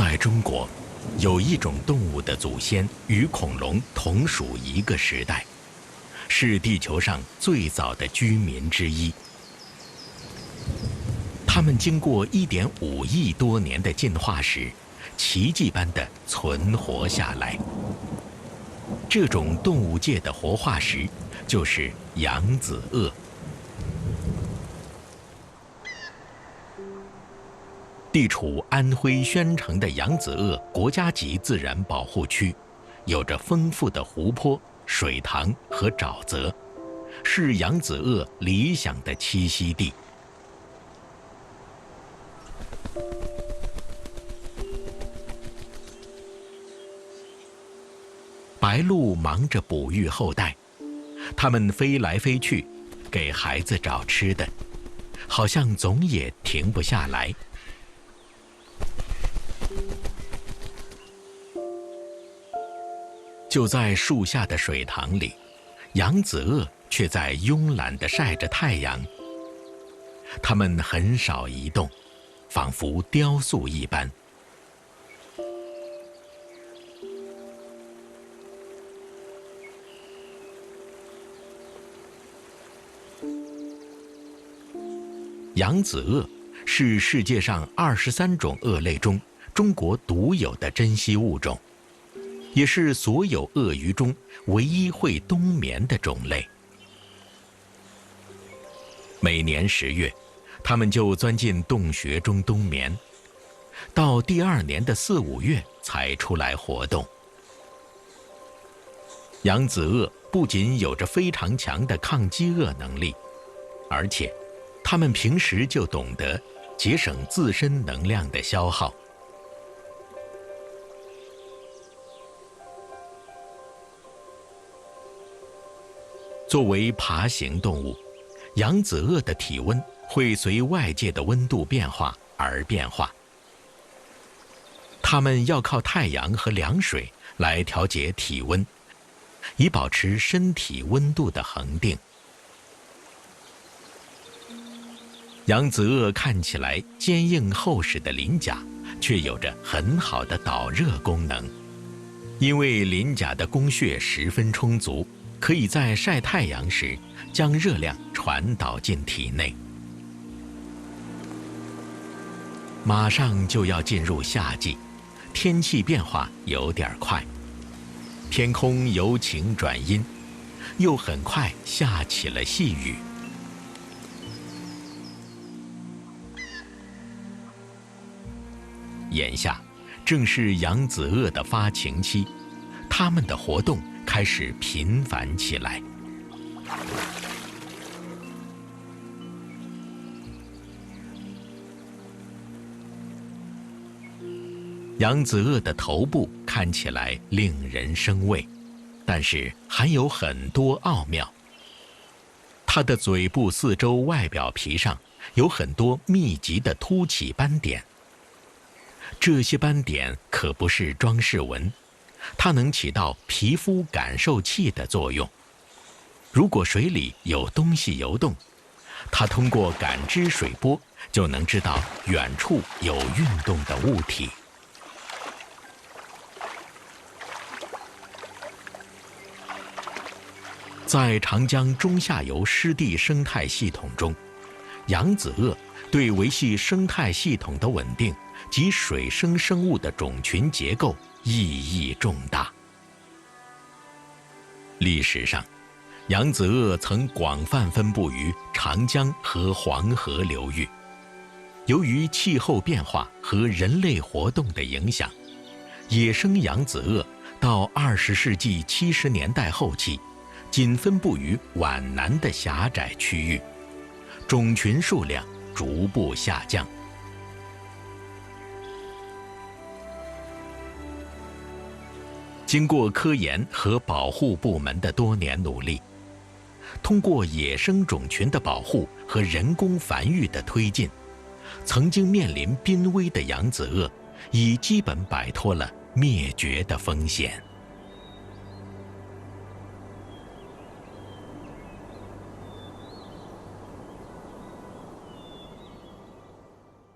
在中国，有一种动物的祖先与恐龙同属一个时代，是地球上最早的居民之一。它们经过1.5亿多年的进化史，奇迹般地存活下来。这种动物界的活化石就是扬子鳄。地处安徽宣城的扬子鳄国家级自然保护区，有着丰富的湖泊、水塘和沼泽，是扬子鳄理想的栖息地。白鹭忙着哺育后代，它们飞来飞去，给孩子找吃的，好像总也停不下来。就在树下的水塘里，扬子鳄却在慵懒地晒着太阳。它们很少移动，仿佛雕塑一般。扬子鳄是世界上23种鳄类中中国独有的珍稀物种，也是所有鳄鱼中唯一会冬眠的种类。每年10月，它们就钻进洞穴中冬眠，到第2年的4、5月才出来活动。扬子鳄不仅有着非常强的抗饥饿能力，而且它们平时就懂得节省自身能量的消耗。作为爬行动物，扬子鳄的体温会随外界的温度变化而变化。它们要靠太阳和凉水来调节体温，以保持身体温度的恒定。扬子鳄看起来坚硬厚实的鳞甲，却有着很好的导热功能，因为鳞甲的供血十分充足，可以在晒太阳时将热量传导进体内。马上就要进入夏季，天气变化有点快，天空由晴转阴，又很快下起了细雨。眼下正是扬子鳄的发情期，它们的活动开始频繁起来。扬子鳄的头部看起来令人生畏，但是含有很多奥妙。它的嘴部四周外表皮上有很多密集的凸起斑点，这些斑点可不是装饰纹，它能起到皮肤感受器的作用。如果水里有东西游动，它通过感知水波就能知道远处有运动的物体。在长江中下游湿地生态系统中，扬子鳄对维系生态系统的稳定及水生生物的种群结构意义重大。历史上，扬子鳄曾广泛分布于长江和黄河流域。由于气候变化和人类活动的影响，野生扬子鳄到20世纪70年代后期仅分布于皖南的狭窄区域，种群数量逐步下降。经过科研和保护部门的多年努力，通过野生种群的保护和人工繁育的推进，曾经面临濒危的扬子鳄已基本摆脱了灭绝的风险。